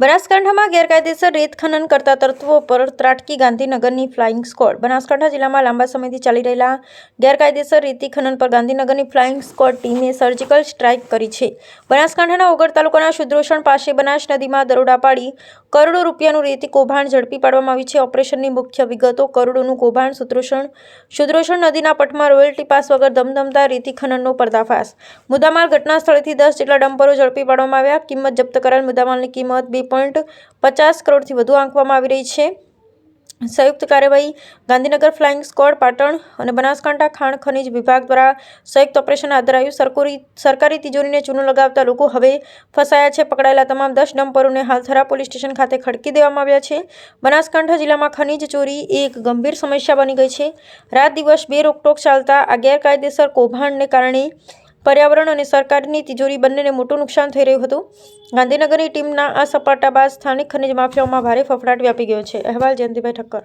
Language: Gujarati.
બનાસકાંઠામાં ગેરકાયદેસર રેત ખનન કરતા તત્વો પર ત્રાટકી ગાંધીનગરની ફ્લાઇંગ સ્ક્વોડ। બનાસકાંઠા જિલ્લામાં લાંબા સમયથી ચાલી રહેલા ગેરકાયદેસર રેતી ખનન પર ગાંધીનગરની ફ્લાઇંગ સ્ક્વોડ ટીમે સર્જિકલ સ્ટ્રાઇક કરી છે। બનાસકાંઠાના ઓગળ તાલુકાના શુદ્રોષણ પાસે બનાસ નદીમાં દરોડા પાડી કરોડો રૂપિયાનું રેતી કૌભાંડ ઝડપી પાડવામાં આવી છે। ઓપરેશનની મુખ્ય વિગતો: કરોડોનું કૌભાંડ શુદ્રોષણ નદીના પટમાં રોયલ્ટી પાસ વગર ધમધમતા રેતી ખનનનો પર્દાફાશ। મુદ્દામાલ ઘટના સ્થળેથી 10 જેટલા ડમ્પરો ઝડપી પાડવામાં આવ્યા। કિંમત જપ્ત કરાયેલ મુદ્દામાલની કિંમત 2.50 કરોડથી વધુ આંકવામાં આવી રહી છે। સંયુક્ત કાર્યવાહી ગાંધીનગર ફ્લાઇંગ સ્ક્વોડ, પાટણ અને બનાસકાંઠા ખાણ ખનીજ વિભાગ દ્વારા સંયુક્ત ઓપરેશન હાથ ધરાયું। સરકારી તિજોરીને ચૂનો લગાવતા લોકો હવે ફસાયા છે। પકડાયેલા તમામ 10 ડમ્પરોને હાલ થરા પોલીસ સ્ટેશન ખાતે ખડકી દેવામાં આવ્યા છે। બનાસકાંઠા જિલ્લામાં ખનીજ ચોરી એક ગંભીર સમસ્યા બની ગઈ છે। રાત દિવસ બે રોકટોક ચાલતા આ ગેરકાયદેસર કૌભાંડને કારણે પર્યાવરણ અને સરકારની તિજોરી બંનેને મોટું નુકસાન થઈ રહ્યું હતું। ગાંધીનગરની ટીમના આ સપાટા બાદ સ્થાનિક ખનીજ માફિયાઓમાં ભારે ફફડાટ વ્યાપી ગયો છે। અહેવાલ: જયંતિભાઈ ઠક્કર।